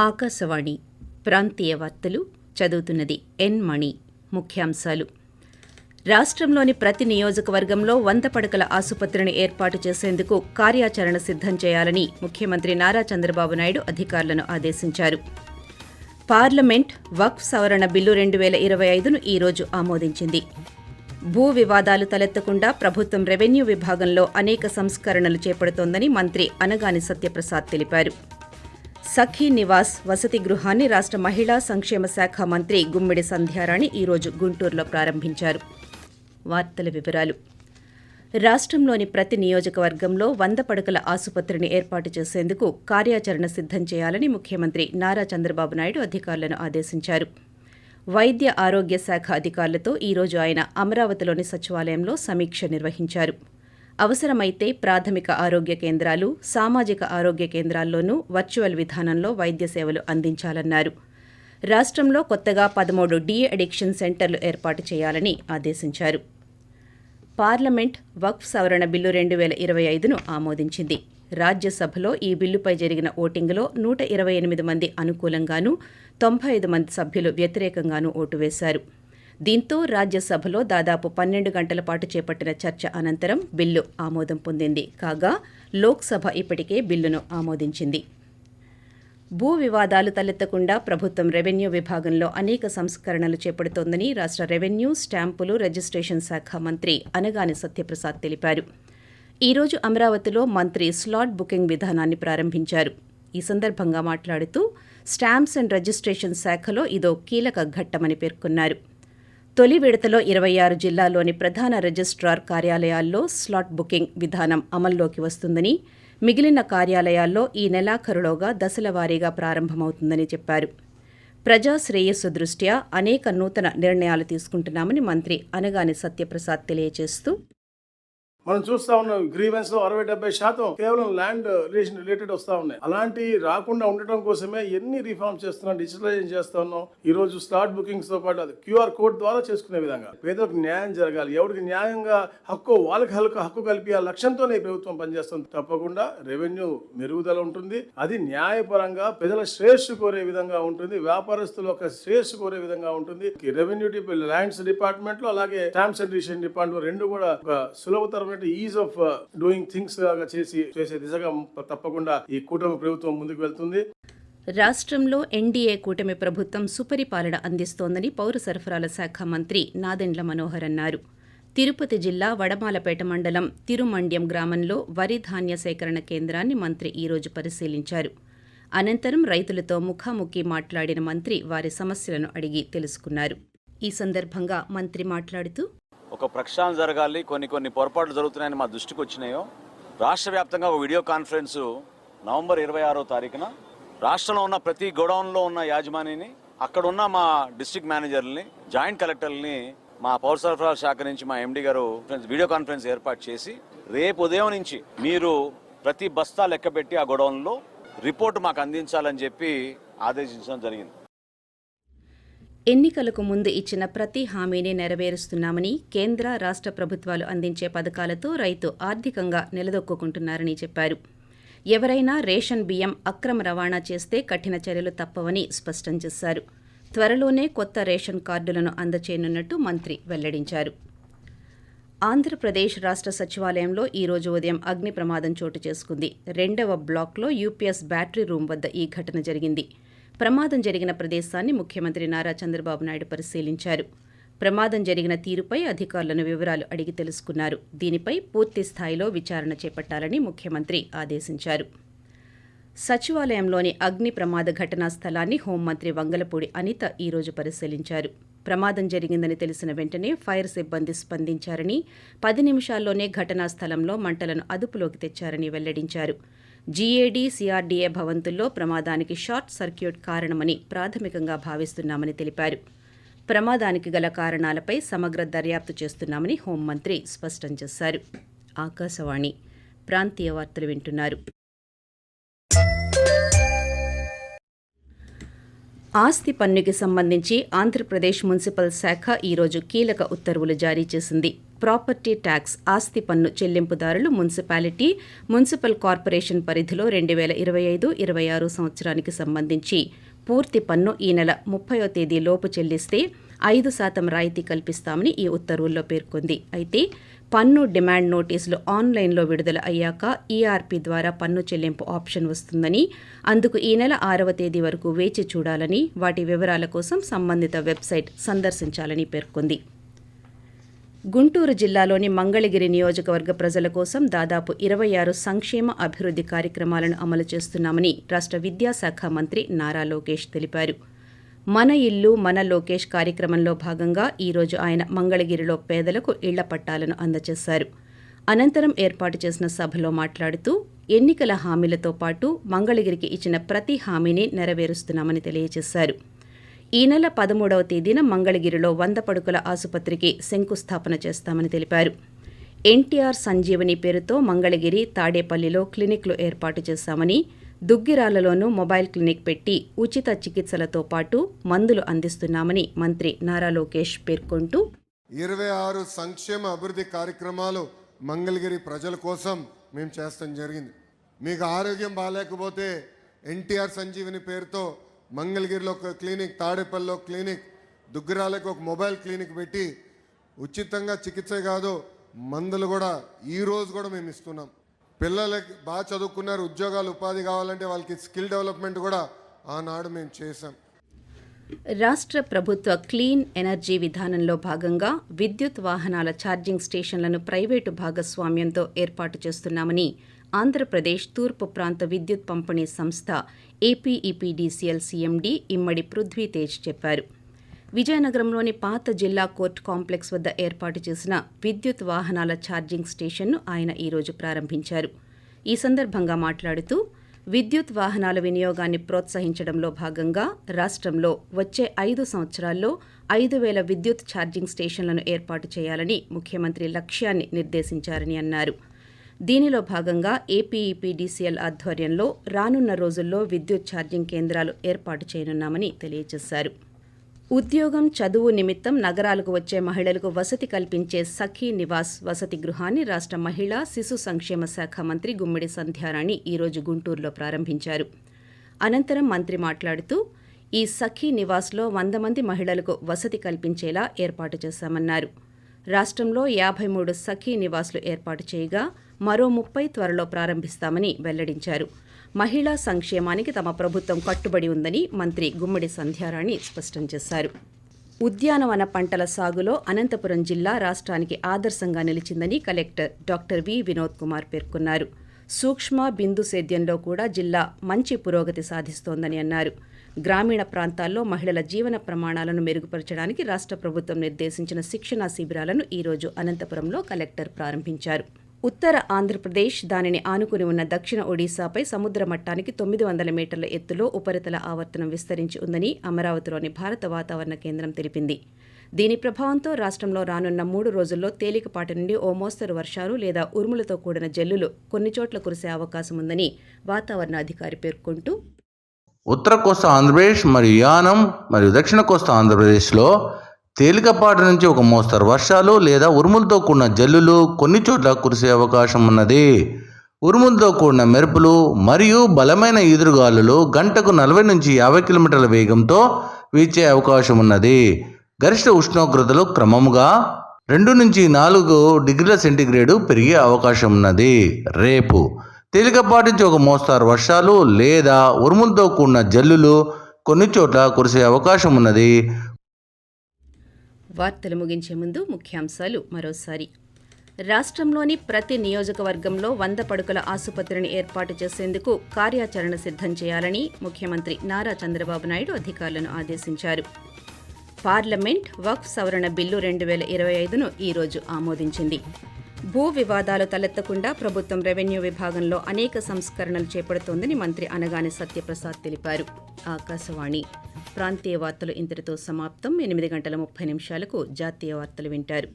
ఆకాశవాణి ప్రాంతీయ వార్తలు చదువుతున్నది ఎన్ మణి. ముఖ్యాంశాలు: రాష్ట్రంలోని ప్రతి నియోజకవర్గంలో 100 పడకల ఆసుపత్రిని ఏర్పాటు చేసేందుకు కార్యాచరణ సిద్ధం చేయాలని ముఖ్యమంత్రి నారా చంద్రబాబు నాయుడు అధికారులను ఆదేశించారు. పార్లమెంట్ వక్ఫ్ సవరణ బిల్లు 2025ను ఈ రోజు ఆమోదించింది. భూ వివాదాలు తలెత్తకుండా ప్రభుత్వం రెవెన్యూ విభాగంలో అనేక సంస్కరణలు చేపడుతోందని మంత్రి అనగాని సత్యప్రసాద్ తెలిపారు. సఖీ నివాస్ వసతి గృహాన్ని రాష్ట్ర మహిళా సంక్షేమ శాఖ మంత్రి గుమ్మిడి సంధ్యారాణి ఈ రోజు గుంటూరులో ప్రారంభించారు. వార్తల వివరాలు: రాష్ట్రంలోని ప్రతి నియోజకవర్గంలో 100 పడకల ఆసుపత్రిని ఏర్పాటు చేసేందుకు కార్యాచరణ సిద్ధం చేయాలని ముఖ్యమంత్రి నారా చంద్రబాబు నాయుడు అధికారులను ఆదేశించారు. వైద్య ఆరోగ్య శాఖ అధికారులతో ఈ రోజు ఆయన అమరావతిలోని సచివాలయంలో సమీక్ష నిర్వహించారు. అవసరమైతే ప్రాథమిక ఆరోగ్య కేంద్రాలు, సామాజిక ఆరోగ్య కేంద్రాల్లోనూ వర్చువల్ విధానంలో వైద్య సేవలు అందించాలన్నారు. రాష్ట్రంలో కొత్తగా 13 డీ అడిక్షన్ సెంటర్లు ఏర్పాటు చేయాలని ఆదేశించారు. పార్లమెంట్ వక్ఫ్ సవరణ బిల్లు 2025ను ఆమోదించింది. రాజ్యసభలో ఈ బిల్లుపై జరిగిన ఓటింగులో 128 మంది అనుకూలంగానూ 95 మంది సభ్యులు వ్యతిరేకంగానూ ఓటు వేశారు. దీంతో రాజ్యసభలో దాదాపు 12 గంటల పాటు చేపట్టిన చర్చ అనంతరం బిల్లు ఆమోదం పొందింది. కాగా లోక్సభ ఇప్పటికే బిల్లును ఆమోదించింది. భూ వివాదాలు తలెత్తకుండా ప్రభుత్వం రెవెన్యూ విభాగంలో అనేక సంస్కరణలు చేపడుతోందని రాష్ట్ర రెవెన్యూ, స్టాంపులు, రిజిస్ట్రేషన్ శాఖ మంత్రి అనగాని సత్యప్రసాద్ తెలిపారు. ఈ రోజు అమరావతిలో మంత్రి స్లాట్ బుకింగ్ విధానాన్ని ప్రారంభించారు. ఈ సందర్భంగా మాట్లాడుతూ స్టాంప్స్ అండ్ రిజిస్ట్రేషన్ శాఖలో ఇదో కీలక ఘట్టమని పేర్కొన్నారు. తొలి విడతలో 26 జిల్లాల్లోని ప్రధాన రిజిస్ట్రార్ కార్యాలయాల్లో స్లాట్ బుకింగ్ విధానం అమల్లోకి వస్తుందని, మిగిలిన కార్యాలయాల్లో ఈ నెలాఖరులోగా దశల వారీగా ప్రారంభమవుతుందని చెప్పారు. ప్రజా శ్రేయస్సు దృష్ట్యా అనేక నూతన నిర్ణయాలు తీసుకుంటున్నామని మంత్రి అనగాని సత్యప్రసాద్ తెలియజేస్తూ, మనం చూస్తా ఉన్నాం, గ్రీవెన్స్ లో 60-70% కేవలం ల్యాండ్ రిలేటెడ్ వస్తా ఉన్నాయి. అలాంటి రాకుండా ఉండటం కోసమే ఎన్ని రిఫార్మ్స్ చేస్తున్నాం, డిజిటలైజేషన్ చేస్తా ఉన్నాం. ఈ రోజు స్లాట్ బుకింగ్స్ తో పాటు అది QR కోడ్ ద్వారా చేసుకునే విధంగా పేదలకు న్యాయం జరగాలి, ఎవరికి న్యాయంగా వాళ్ళకి హక్కు కలిపి ఆ లక్ష్యంతోనే ప్రభుత్వం పనిచేస్తుంది. తప్పకుండా రెవెన్యూ మెరుగుదల ఉంటుంది. అది న్యాయపరంగా ప్రజల శ్రేయస్సు కోరే విధంగా ఉంటుంది, వ్యాపారస్తుల యొక్క శ్రేయస్సు కోరే విధంగా ఉంటుంది. రెవెన్యూ ల్యాండ్స్ డిపార్ట్మెంట్ లో, అలాగే స్టాంప్స్ అండ్ రిజిస్ట్రేషన్ డిపార్ట్మెంట్ రెండు కూడా ఒక సులభతరమైన ఈజ్ ఆఫ్ డూయింగ్ థింగ్స్ చేసే దిశగా తప్పకుండా ఈ కూటమి ప్రభుత్వం ముందుకు వెళ్తుంది. రాష్ట్రంలో ఎన్డీఏ కూటమి ప్రభుత్వం సుపరిపాలన అందిస్తోందని పౌర సరఫరాల శాఖ మంత్రి నాదెండ్ల మనోహర్ అన్నారు. తిరుపతి జిల్లా వడమాలపేట మండలం తిరుమండ్యం గ్రామంలో వరి ధాన్య సేకరణ కేంద్రాన్ని మంత్రి ఈ రోజు పరిశీలించారు. అనంతరం రైతులతో ముఖాముఖి మాట్లాడిన మంత్రి వారి సమస్యలను అడిగి తెలుసుకున్నారు. ఈ సందర్భంగా మంత్రి మాట్లాడుతూ, ఒక ప్రక్షాళన జరగాలి, కొన్ని పొరపాట్లు జరుగుతున్నాయని మా దృష్టికి వచ్చినాయో రాష్ట్ర వ్యాప్తంగా ఒక వీడియో కాన్ఫరెన్స్ నవంబర్ 26వ తారీఖున రాష్ట్రంలో ఉన్న ప్రతి గోడౌన్లో ఉన్న యాజమానిని, అక్కడ ఉన్న మా డిస్ట్రిక్ట్ మేనేజర్లని, జాయింట్ కలెక్టర్లని, మా పౌర సరఫరాల శాఖ నుంచి మా ఎండీ గారు వీడియో కాన్ఫరెన్స్ ఏర్పాటు చేసి రేపు ఉదయం నుంచి మీరు ప్రతి బస్తా లెక్కబెట్టి ఆ గోడౌన్లో రిపోర్టు మాకు అందించాలని చెప్పి ఆదేశించడం జరిగింది. ఎన్నికలకు ముందు ఇచ్చిన ప్రతి హామీని నెరవేరుస్తున్నామని, కేంద్ర, రాష్ట్ర ప్రభుత్వాలు అందించే పథకాలతో రైతు ఆర్థికంగా నిలదొక్కుంటున్నారని చెప్పారు. ఎవరైనా రేషన్ బియ్యం అక్రమ రవాణా చేస్తే కఠిన చర్యలు తప్పవని స్పష్టం చేశారు. త్వరలోనే కొత్త రేషన్ కార్డులను అందచేయనున్నట్టు మంత్రి వెల్లడించారు. ఆంధ్రప్రదేశ్ రాష్ట్ర సచివాలయంలో ఈ రోజు ఉదయం అగ్ని ప్రమాదం చోటు చేసుకుంది. 2వ బ్లాక్లో యూపీఎస్ బ్యాటరీ రూమ్ వద్ద ఈ ఘటన జరిగింది. ప్రమాదం జరిగిన ప్రదేశాన్ని ముఖ్యమంత్రి నారా చంద్రబాబు నాయుడు పరిశీలించారు. ప్రమాదం జరిగిన తీరుపై అధికారులను వివరాలు అడిగి తెలుసుకున్నారు. దీనిపై పూర్తి స్థాయిలో విచారణ చేపట్టాలని ముఖ్యమంత్రి ఆదేశించారు. సచివాలయంలోని అగ్ని ప్రమాద ఘటనా స్థలాన్ని హోంమంత్రి వంగలపూడి అనిత ఈ రోజు పరిశీలించారు. ప్రమాదం జరిగిందని తెలిసిన వెంటనే ఫైర్ సిబ్బంది స్పందించారని, 10 నిమిషాల్లోనే ఘటనా స్థలంలో మంటలను అదుపులోకి తెచ్చారని వెల్లడించారు. జీఏడీ, సిఆర్డీఏ భవంతుల్లో ప్రమాదానికి షార్ట్ సర్క్యూట్ కారణమని ప్రాథమికంగా భావిస్తున్నామని తెలిపారు. ప్రమాదానికి గల కారణాలపై సమగ్ర దర్యాప్తు చేస్తున్నామని హోంమంత్రి స్పష్టం చేశారు. ఆకాశవాణి ప్రాంతీయ వార్తలు వింటున్నారు. ఆస్తి పన్నుకి సంబంధించి ఆంధ్రప్రదేశ్ మున్సిపల్ శాఖ ఈ రోజు కీలక ఉత్తర్వులు జారీ చేసింది. ప్రాపర్టీ ట్యాక్స్ ఆస్తి పన్ను చెల్లింపుదారులు మున్సిపల్ కార్పొరేషన్ పరిధిలో 2025-26 సంవత్సరానికి సంబంధించి పూర్తి పన్ను ఈ నెల 30వ తేదీలోపు చెల్లిస్తే 5% రాయితీ కల్పిస్తామని ఈ ఉత్తర్వుల్లో పేర్కొంది. అయితే పన్ను డిమాండ్ నోటీసులు ఆన్లైన్లో విడుదల అయ్యాక ఈఆర్పీ ద్వారా పన్ను చెల్లింపు ఆప్షన్ వస్తుందని, అందుకు ఈ నెల 6వ తేదీ వరకు వేచి చూడాలని, వాటి వివరాల కోసం సంబంధిత వెబ్సైట్ సందర్శించాలని పేర్కొంది. గుంటూరు జిల్లాలోని మంగళగిరి నియోజకవర్గ ప్రజల కోసం దాదాపు 26 సంక్షేమ అభివృద్ధి కార్యక్రమాలను అమలు చేస్తున్నామని రాష్ట్ర విద్యాశాఖ మంత్రి నారా లోకేష్ తెలిపారు. మన ఇల్లు మన లోకేష్ కార్యక్రమంలో భాగంగా ఈరోజు ఆయన మంగళగిరిలో పేదలకు ఇళ్ల పట్టాలను అందజేశారు. అనంతరం ఏర్పాటు చేసిన సభలో మాట్లాడుతూ ఎన్నికల హామీలతో పాటు మంగళగిరికి ఇచ్చిన ప్రతి హామీని నెరవేరుస్తున్నామని తెలియజేశారు. ఈ నెల 13వ తేదీన మంగళగిరిలో 100 పడుకల ఆసుపత్రికి శంకుస్థాపన చేస్తామని తెలిపారు. ఎన్టీఆర్ సంజీవని పేరుతో మంగళగిరి, తాడేపల్లిలో క్లినిక్లు ఏర్పాటు చేశామని, దుగ్గిరాలలోనూ మొబైల్ క్లినిక్ పెట్టి ఉచిత చికిత్సలతో పాటు మందులు అందిస్తున్నామని మంత్రి నారా లోకేష్ పేర్కొంటూ 26 సంక్షేమ అభివృద్ధి కార్యక్రమాలు మంగళగిరి ప్రజల కోసం మేము చేస్తాం జరిగింది. మీకు ఆరోగ్యం బాగాలేకపోతే ఎన్టీఆర్ సంజీవని పేరుతో మంగళగిరిలో ఒక క్లినిక్, తాడేపల్లిలో క్లినిక్, దుగ్గిరాలకు ఒక మొబైల్ క్లినిక్ పెట్టి ఉచితంగా చికిత్స కాదు మందులు కూడా ఈ రోజు కూడా మేము ఇస్తున్నాం. పిల్లలకి బాగా చదువుకున్నారు, ఉద్యోగాలు ఉపాధి కావాలంటే వాళ్ళకి స్కిల్ డెవలప్మెంట్ కూడా ఆనాడు మేము చేశాం. రాష్ట్ర ప్రభుత్వ క్లీన్ ఎనర్జీ విధానంలో భాగంగా విద్యుత్ వాహనాల ఛార్జింగ్ స్టేషన్లను ప్రైవేటు భాగస్వామ్యంతో ఏర్పాటు చేస్తున్నామని ఆంధ్రప్రదేశ్ తూర్పు ప్రాంత విద్యుత్ పంపిణీ సంస్థ ఏపీఈపీడీసీఎల్ సీఎండీ ఇమ్మడి పృథ్వీతేజ్ చెప్పారు. విజయనగరంలోని పాత జిల్లా కోర్టు కాంప్లెక్స్ వద్ద ఏర్పాటు చేసిన విద్యుత్ వాహనాల ఛార్జింగ్ స్టేషన్ను ఆయన ఈరోజు ప్రారంభించారు. ఈ సందర్భంగా మాట్లాడుతూ విద్యుత్ వాహనాల వినియోగాన్ని ప్రోత్సహించడంలో భాగంగా రాష్ట్రంలో వచ్చే 5 సంవత్సరాల్లో 5,000 విద్యుత్ ఛార్జింగ్ స్టేషన్లను ఏర్పాటు చేయాలని ముఖ్యమంత్రి లక్ష్యాన్ని నిర్దేశించారని అన్నారు. దీనిలో భాగంగా ఏపీఈపీడీసీఎల్ ఆధ్వర్యంలో రానున్న రోజుల్లో విద్యుత్ ఛార్జింగ్ కేంద్రాలు ఏర్పాటు చేయనున్నామని తెలియజేశారు. ఉద్యోగం, చదువు నిమిత్తం నగరాలకు వచ్చే మహిళలకు వసతి కల్పించే సఖీ నివాస్ వసతి గృహాన్ని రాష్ట్ర మహిళా శిశు సంక్షేమ శాఖ మంత్రి గుమ్మిడి సంధ్యారాణి ఈరోజు గుంటూరులో ప్రారంభించారు. అనంతరం మంత్రి మాట్లాడుతూ ఈ సఖీ నివాస్లో 100 మంది మహిళలకు వసతి కల్పించేలా ఏర్పాటు చేశామన్నారు. రాష్ట్రంలో 53 సఖీ నివాస్లు ఏర్పాటు చేయగా మరో 30 త్వరలో ప్రారంభిస్తామని వెల్లడించారు. మహిళా సంక్షేమానికి తమ ప్రభుత్వం కట్టుబడి ఉందని మంత్రి గుమ్మడి సంధ్యారాణి స్పష్టం చేశారు. ఉద్యానవన పంటల సాగులో అనంతపురం జిల్లా రాష్ట్రానికి ఆదర్శంగా నిలిచిందని collector doctor V Vinod Kumar పేర్కొన్నారు. సూక్ష్మ బిందు సేద్యంలో కూడా జిల్లా మంచి పురోగతి సాధిస్తోందని అన్నారు. గ్రామీణ ప్రాంతాల్లో మహిళల జీవన ప్రమాణాలను మెరుగుపరచడానికి రాష్ట్ర ప్రభుత్వం నిర్దేశించిన శిక్షణా శిబిరాలను ఈరోజు అనంతపురంలో కలెక్టర్ ప్రారంభించారు. ఉత్తర ఆంధ్రప్రదేశ్, దానిని ఆనుకుని ఉన్న దక్షిణ ఒడిశాపై సముద్ర మట్టానికి 900 మీటర్ల ఎత్తులో ఉపరితల ఆవర్తనం విస్తరించి ఉందని అమరావతిలోని భారత వాతావరణ కేంద్రం తెలిపింది. దీని ప్రభావంతో రాష్ట్రంలో రానున్న 3 రోజుల్లో తేలికపాటి నుండి ఓ మోస్తరు వర్షాలు లేదా ఉరుములతో కూడిన జల్లులు కొన్ని చోట్ల కురిసే అవకాశం ఉందని వాతావరణ అధికారి పేర్కొంటూ ఉత్తర కోస్తా ఆంధ్రప్రదేశ్ మరియు యానం మరియు దక్షిణ కోస్తా ఆంధ్రప్రదేశ్లో తేలికపాటి నుంచి ఒక మోస్తరు వర్షాలు లేదా ఉరుములతో కూడిన జల్లులు కొన్ని చోట్ల కురిసే అవకాశం ఉన్నది. ఉరుములతో కూడిన మెరుపులు మరియు బలమైన ఈదురుగాలులు గంటకు 40 నుంచి 50 కిలోమీటర్ల వేగంతో వీచే అవకాశం ఉన్నది. గరిష్ట ఉష్ణోగ్రతలు క్రమముగా 2 నుంచి 4 డిగ్రీల సెంటీగ్రేడ్ పెరిగే అవకాశం ఉన్నది. రేపు తేలికపాటి నుంచి ఒక మోస్తరు వర్షాలు లేదా ఉరుములతో కూడిన జల్లులు కొన్ని చోట్ల కురిసే అవకాశం ఉన్నది. వార్తలు ముగించే ముందు ముఖ్యాంశాలు మరోసారి. రాష్ట్రంలోని ప్రతి నియోజకవర్గంలో 100 పడుకల ఆసుపత్రిని ఏర్పాటు చేసేందుకు కార్యాచరణ సిద్ధం చేయాలని ముఖ్యమంత్రి నారా చంద్రబాబు నాయుడు అధికారులను ఆదేశించారు. పార్లమెంట్ వక్ఫ్ సవరణ బిల్లు 2025ను ఈరోజు ఆమోదించింది. భూ వివాదాలు తలెత్తకుండా ప్రభుత్వం రెవెన్యూ విభాగంలో అనేక సంస్కరణలు చేపడుతోందని మంత్రి అనగాని సత్యప్రసాద్ తెలిపారు. ఆకాశవాణి ప్రాంతీయ వార్తలు ఇంతటితో సమాప్తం. 8 గంటల 30 నిమిషాలకు జాతీయ వార్తలు వింటారు.